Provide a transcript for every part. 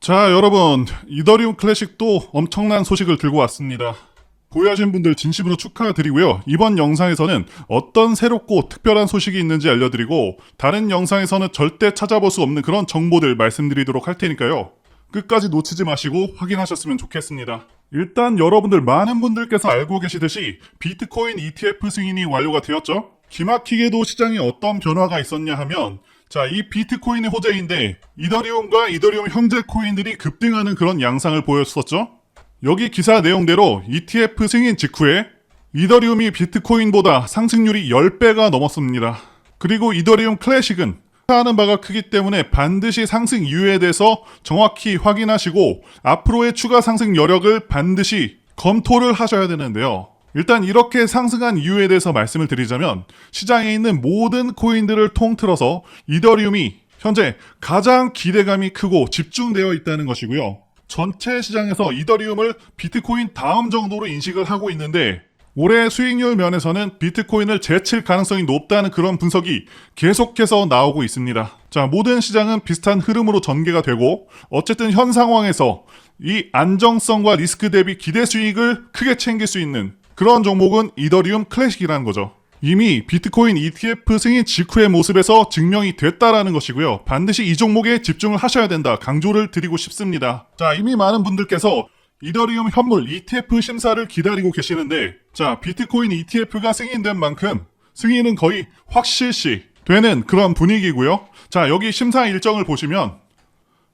자, 여러분, 이더리움 클래식도 엄청난 소식을 들고 왔습니다. 보유하신 분들 진심으로 축하드리고요. 이번 영상에서는 어떤 새롭고 특별한 소식이 있는지 알려드리고 다른 영상에서는 절대 찾아볼 수 없는 그런 정보들 말씀드리도록 할 테니까요. 끝까지 놓치지 마시고 확인하셨으면 좋겠습니다. 일단 여러분들 많은 분들께서 알고 계시듯이 비트코인 ETF 승인이 완료가 되었죠. 기막히게도 시장에 어떤 변화가 있었냐 하면 자, 이 비트코인의 호재인데 이더리움과 이더리움 형제 코인들이 급등하는 그런 양상을 보였었죠. 여기 기사 내용대로 ETF 승인 직후에 이더리움이 비트코인보다 상승률이 10배가 넘었습니다. 그리고 이더리움 클래식은 하는 바가 크기 때문에 반드시 상승 이유에 대해서 정확히 확인하시고 앞으로의 추가 상승 여력을 반드시 검토를 하셔야 되는데요. 일단 이렇게 상승한 이유에 대해서 말씀을 드리자면 시장에 있는 모든 코인들을 통틀어서 이더리움이 현재 가장 기대감이 크고 집중되어 있다는 것이고요. 전체 시장에서 이더리움을 비트코인 다음 정도로 인식을 하고 있는데 올해 수익률 면에서는 비트코인을 제칠 가능성이 높다는 그런 분석이 계속해서 나오고 있습니다. 자, 모든 시장은 비슷한 흐름으로 전개가 되고 어쨌든 현 상황에서 이 안정성과 리스크 대비 기대 수익을 크게 챙길 수 있는 그런 종목은 이더리움 클래식이라는 거죠. 이미 비트코인 ETF 승인 직후의 모습에서 증명이 됐다라는 것이고요. 반드시 이 종목에 집중을 하셔야 된다. 강조를 드리고 싶습니다. 자, 이미 많은 분들께서 이더리움 현물 ETF 심사를 기다리고 계시는데 자, 비트코인 ETF가 승인된 만큼 승인은 거의 확실시 되는 그런 분위기고요. 자, 여기 심사 일정을 보시면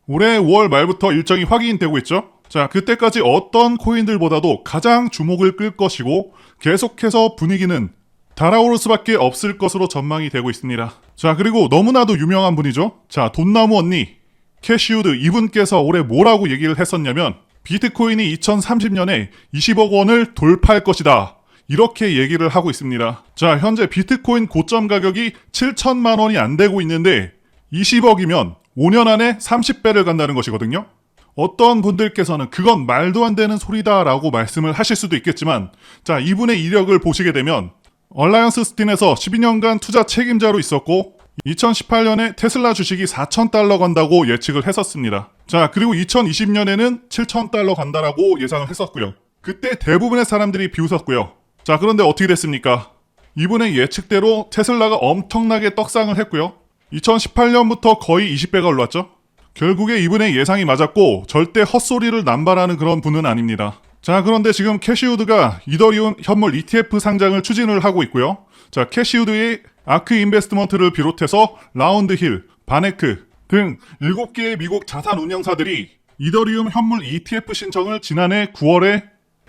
올해 5월 말부터 일정이 확인되고 있죠. 자, 그때까지 어떤 코인들보다도 가장 주목을 끌 것이고 계속해서 분위기는 달아오를 수밖에 없을 것으로 전망이 되고 있습니다. 자, 그리고 너무나도 유명한 분이죠. 자, 돈나무 언니 캐시우드 이분께서 올해 뭐라고 얘기를 했었냐면 비트코인이 2030년에 20억 원을 돌파할 것이다. 이렇게 얘기를 하고 있습니다. 자, 현재 비트코인 고점 가격이 7천만 원이 안 되고 있는데 20억이면 5년 안에 30배를 간다는 것이거든요. 어떤 분들께서는 그건 말도 안 되는 소리다라고 말씀을 하실 수도 있겠지만 자, 이분의 이력을 보시게 되면 얼라이언스 스틴에서 12년간 투자 책임자로 있었고 2018년에 테슬라 주식이 4,000달러 간다고 예측을 했었습니다. 자, 그리고 2020년에는 7,000달러 간다라고 예상을 했었고요. 그때 대부분의 사람들이 비웃었고요. 자, 그런데 어떻게 됐습니까? 이분의 예측대로 테슬라가 엄청나게 떡상을 했고요. 2018년부터 거의 20배가 올랐죠. 결국에 이분의 예상이 맞았고 절대 헛소리를 남발하는 그런 분은 아닙니다. 자, 그런데 지금 캐시우드가 이더리움 현물 ETF 상장을 추진을 하고 있고요. 자, 캐시우드의 아크 인베스트먼트를 비롯해서 라운드힐, 바네크 등 7개의 미국 자산 운영사들이 이더리움 현물 ETF 신청을 지난해 9월에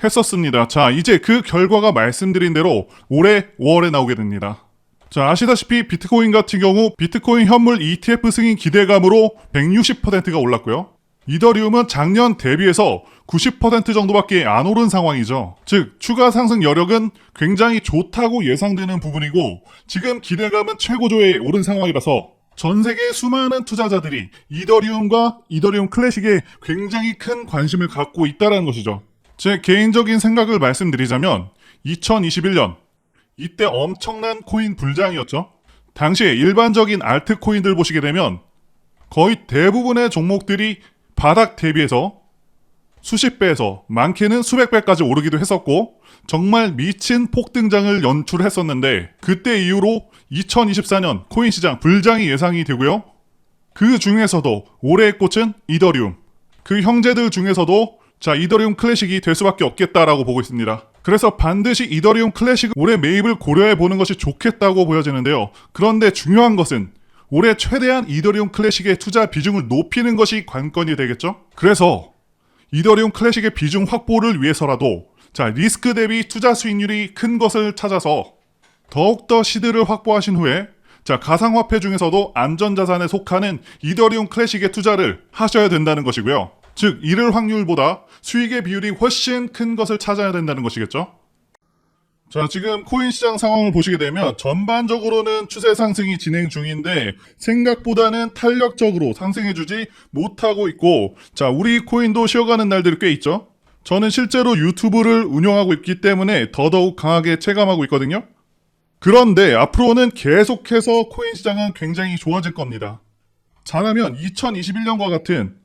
했었습니다. 자, 이제 그 결과가 말씀드린 대로 올해 5월에 나오게 됩니다. 자, 아시다시피 비트코인 같은 경우 비트코인 현물 ETF 승인 기대감으로 160%가 올랐고요. 이더리움은 작년 대비해서 90% 정도밖에 안 오른 상황이죠. 즉, 추가 상승 여력은 굉장히 좋다고 예상되는 부분이고 지금 기대감은 최고조에 오른 상황이라서 전 세계 수많은 투자자들이 이더리움과 이더리움 클래식에 굉장히 큰 관심을 갖고 있다는 것이죠. 제 개인적인 생각을 말씀드리자면 2021년 이때 엄청난 코인 불장이었죠. 당시에 일반적인 알트코인들 보시게 되면 거의 대부분의 종목들이 바닥 대비해서 수십 배에서 많게는 수백 배까지 오르기도 했었고 정말 미친 폭등장을 연출했었는데 그때 이후로 2024년 코인 시장 불장이 예상이 되고요. 그 중에서도 올해의 꽃은 이더리움. 그 형제들 중에서도 자, 이더리움 클래식이 될 수밖에 없겠다라고 보고 있습니다. 그래서 반드시 이더리움 클래식 올해 매입을 고려해 보는 것이 좋겠다고 보여지는데요. 그런데 중요한 것은 올해 최대한 이더리움 클래식의 투자 비중을 높이는 것이 관건이 되겠죠. 그래서 이더리움 클래식의 비중 확보를 위해서라도 자, 리스크 대비 투자 수익률이 큰 것을 찾아서 더욱더 시드를 확보하신 후에 자, 가상화폐 중에서도 안전자산에 속하는 이더리움 클래식에 투자를 하셔야 된다는 것이고요. 즉, 잃을 확률보다 수익의 비율이 훨씬 큰 것을 찾아야 된다는 것이겠죠. 자, 지금 코인 시장 상황을 보시게 되면 전반적으로는 추세 상승이 진행 중인데 생각보다는 탄력적으로 상승해주지 못하고 있고 자, 우리 코인도 쉬어가는 날들이 꽤 있죠. 저는 실제로 유튜브를 운영하고 있기 때문에 더더욱 강하게 체감하고 있거든요. 그런데 앞으로는 계속해서 코인 시장은 굉장히 좋아질 겁니다. 잘하면 2021년과 같은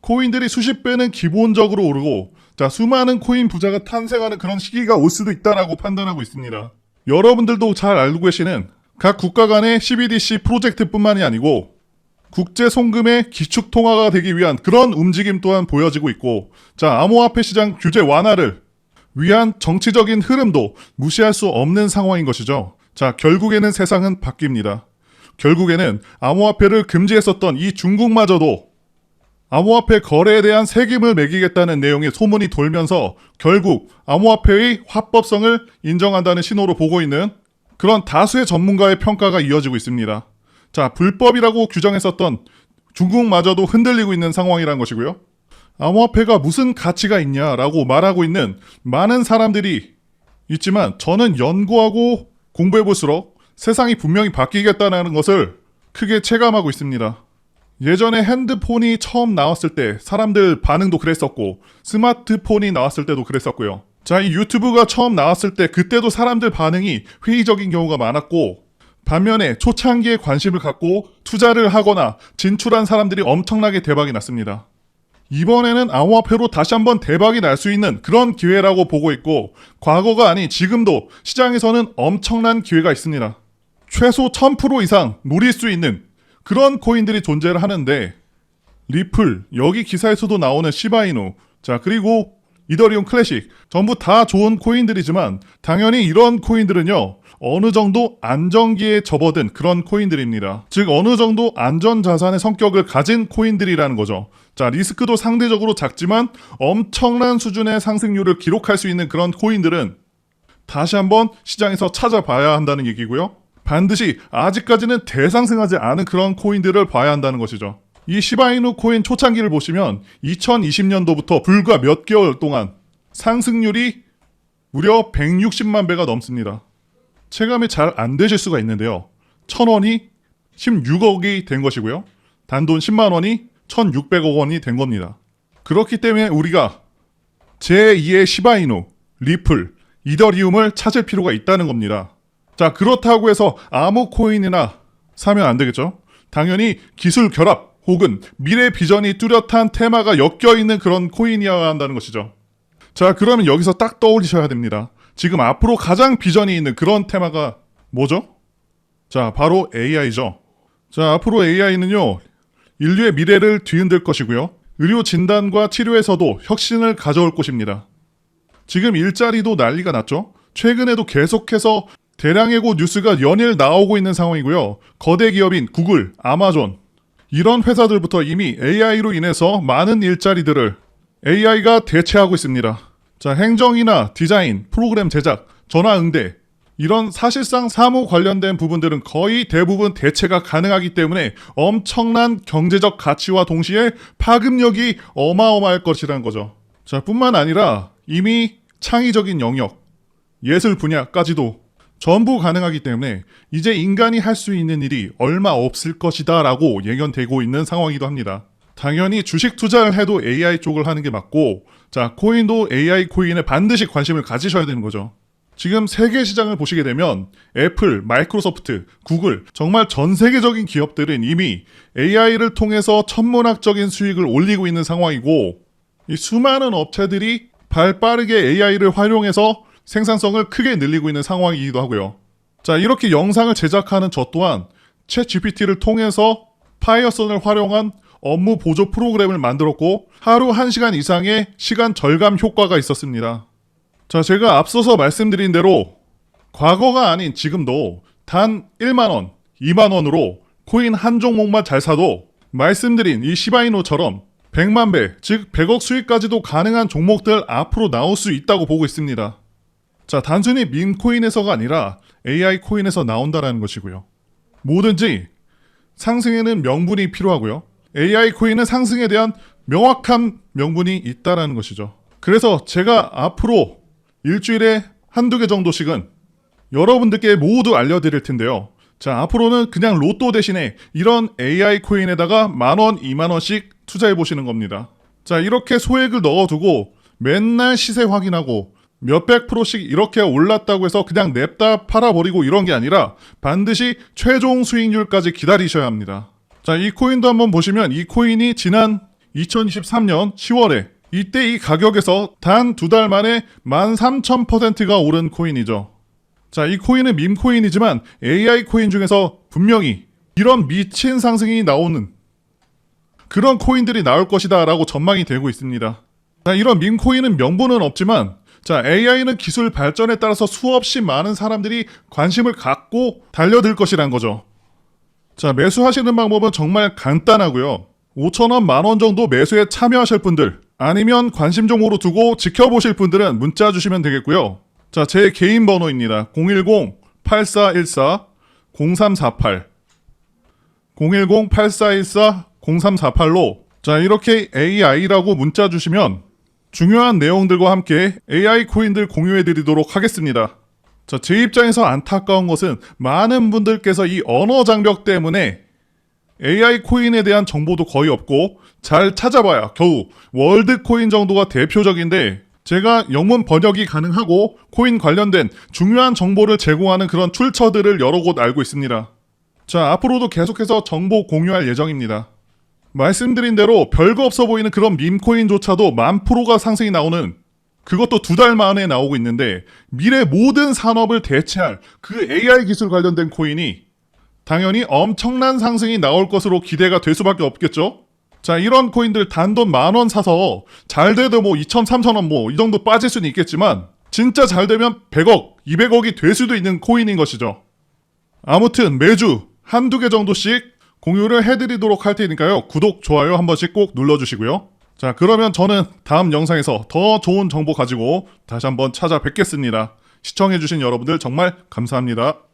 코인들이 수십 배는 기본적으로 오르고 자, 수많은 코인 부자가 탄생하는 그런 시기가 올 수도 있다라고 판단하고 있습니다. 여러분들도 잘 알고 계시는 각 국가 간의 CBDC 프로젝트뿐만이 아니고 국제 송금의 기축 통화가 되기 위한 그런 움직임 또한 보여지고 있고 자, 암호화폐 시장 규제 완화를 위한 정치적인 흐름도 무시할 수 없는 상황인 것이죠. 자, 결국에는 세상은 바뀝니다. 결국에는 암호화폐를 금지했었던 이 중국마저도 암호화폐 거래에 대한 세금을 매기겠다는 내용의 소문이 돌면서 결국 암호화폐의 합법성을 인정한다는 신호로 보고 있는 그런 다수의 전문가의 평가가 이어지고 있습니다. 자, 불법이라고 규정했었던 중국마저도 흔들리고 있는 상황이란 것이고요. 암호화폐가 무슨 가치가 있냐라고 말하고 있는 많은 사람들이 있지만 저는 연구하고 공부해볼수록 세상이 분명히 바뀌겠다는 것을 크게 체감하고 있습니다. 예전에 핸드폰이 처음 나왔을 때 사람들 반응도 그랬었고 스마트폰이 나왔을 때도 그랬었고요. 자, 이 유튜브가 처음 나왔을 때 그때도 사람들 반응이 회의적인 경우가 많았고 반면에 초창기에 관심을 갖고 투자를 하거나 진출한 사람들이 엄청나게 대박이 났습니다. 이번에는 암호화폐로 다시 한번 대박이 날 수 있는 그런 기회라고 보고 있고 과거가 아닌 지금도 시장에서는 엄청난 기회가 있습니다. 최소 1000% 이상 노릴 수 있는 그런 코인들이 존재를 하는데 리플, 여기 기사에서도 나오는 시바이누, 자 그리고 이더리움 클래식 전부 다 좋은 코인들이지만 당연히 이런 코인들은요 어느 정도 안정기에 접어든 그런 코인들입니다. 즉 어느 정도 안전자산의 성격을 가진 코인들이라는 거죠. 자, 리스크도 상대적으로 작지만 엄청난 수준의 상승률을 기록할 수 있는 그런 코인들은 다시 한번 시장에서 찾아봐야 한다는 얘기고요. 반드시 아직까지는 대상승하지 않은 그런 코인들을 봐야 한다는 것이죠. 이 시바이누 코인 초창기를 보시면 2020년도부터 불과 몇 개월 동안 상승률이 무려 160만 배가 넘습니다. 체감이 잘 안 되실 수가 있는데요. 1000원이 16억이 된 것이고요. 단돈 10만 원이 1600억 원이 된 겁니다. 그렇기 때문에 우리가 제2의 시바이누, 리플, 이더리움을 찾을 필요가 있다는 겁니다. 자, 그렇다고 해서 아무 코인이나 사면 안 되겠죠? 당연히 기술 결합 혹은 미래 비전이 뚜렷한 테마가 엮여있는 그런 코인이어야 한다는 것이죠. 자, 그러면 여기서 딱 떠올리셔야 됩니다. 지금 앞으로 가장 비전이 있는 그런 테마가 뭐죠? 자, 바로 AI죠. 자, 앞으로 AI는요, 인류의 미래를 뒤흔들 것이고요. 의료 진단과 치료에서도 혁신을 가져올 것입니다. 지금 일자리도 난리가 났죠? 최근에도 계속해서 대량의 뉴스가 연일 나오고 있는 상황이고요. 거대 기업인 구글, 아마존 이런 회사들부터 이미 AI로 인해서 많은 일자리들을 AI가 대체하고 있습니다. 자, 행정이나 디자인, 프로그램 제작, 전화응대 이런 사실상 사무 관련된 부분들은 거의 대부분 대체가 가능하기 때문에 엄청난 경제적 가치와 동시에 파급력이 어마어마할 것이라는 거죠. 자, 뿐만 아니라 이미 창의적인 영역, 예술 분야까지도 전부 가능하기 때문에 이제 인간이 할 수 있는 일이 얼마 없을 것이다 라고 예견되고 있는 상황이기도 합니다. 당연히 주식 투자를 해도 AI 쪽을 하는 게 맞고 자, 코인도 AI 코인에 반드시 관심을 가지셔야 되는 거죠. 지금 세계 시장을 보시게 되면 애플, 마이크로소프트, 구글 정말 전 세계적인 기업들은 이미 AI를 통해서 천문학적인 수익을 올리고 있는 상황이고 이 수많은 업체들이 발 빠르게 AI를 활용해서 생산성을 크게 늘리고 있는 상황이기도 하고요. 자, 이렇게 영상을 제작하는 저 또한 챗GPT를 통해서 파이어선을 활용한 업무 보조 프로그램을 만들었고 하루 1시간 이상의 시간 절감 효과가 있었습니다. 자, 제가 앞서서 말씀드린 대로 과거가 아닌 지금도 단 1만원, 2만원으로 코인 한 종목만 잘 사도 말씀드린 이 시바이노처럼 100만 배, 즉 100억 수익까지도 가능한 종목들 앞으로 나올 수 있다고 보고 있습니다. 자, 단순히 민코인에서가 아니라 AI 코인에서 나온다라는 것이고요. 뭐든지 상승에는 명분이 필요하고요. AI 코인은 상승에 대한 명확한 명분이 있다라는 것이죠. 그래서 제가 앞으로 일주일에 한두 개 정도씩은 여러분들께 모두 알려드릴 텐데요. 자, 앞으로는 그냥 로또 대신에 이런 AI 코인에다가 10,000원, 20,000원씩 투자해 보시는 겁니다. 자, 이렇게 소액을 넣어두고 맨날 시세 확인하고 몇백 프로씩 이렇게 올랐다고 해서 그냥 냅다 팔아버리고 이런 게 아니라 반드시 최종 수익률까지 기다리셔야 합니다. 자, 이 코인도 한번 보시면 이 코인이 지난 2023년 10월에 이때 이 가격에서 단 2달 만에 13,000%가 오른 코인이죠. 자, 이 코인은 밈코인이지만 AI 코인 중에서 분명히 이런 미친 상승이 나오는 그런 코인들이 나올 것이다 라고 전망이 되고 있습니다. 자, 이런 밈코인은 명분은 없지만 자, AI는 기술 발전에 따라서 수없이 많은 사람들이 관심을 갖고 달려들 것이란 거죠. 자, 매수하시는 방법은 정말 간단하고요. 5,000원, 만원 정도 매수에 참여하실 분들 아니면 관심 종목으로 두고 지켜보실 분들은 문자 주시면 되겠고요. 자, 제 개인 번호입니다. 010-8414-0348 010-8414-0348로 자, 이렇게 AI라고 문자 주시면 중요한 내용들과 함께 AI 코인들 공유해 드리도록 하겠습니다. 자, 제 입장에서 안타까운 것은 많은 분들께서 이 언어 장벽 때문에 AI 코인에 대한 정보도 거의 없고 잘 찾아봐야 겨우 월드 코인 정도가 대표적인데 제가 영문 번역이 가능하고 코인 관련된 중요한 정보를 제공하는 그런 출처들을 여러 곳 알고 있습니다. 자, 앞으로도 계속해서 정보 공유할 예정입니다. 말씀드린 대로 별거 없어 보이는 그런 밈코인조차도 10,000%가 상승이 나오는 그것도 2달 만에 나오고 있는데 미래 모든 산업을 대체할 그 AI 기술 관련된 코인이 당연히 엄청난 상승이 나올 것으로 기대가 될 수밖에 없겠죠? 자, 이런 코인들 단돈 10,000원 사서 잘 돼도 뭐 2,000, 3,000원 뭐 이 정도 빠질 수는 있겠지만 진짜 잘 되면 100억, 200억이 될 수도 있는 코인인 것이죠. 아무튼 매주 한두 개 정도씩 공유를 해드리도록 할 테니까요. 구독, 좋아요 한 번씩 꼭 눌러주시고요. 자, 그러면 저는 다음 영상에서 더 좋은 정보 가지고 다시 한번 찾아뵙겠습니다. 시청해주신 여러분들 정말 감사합니다.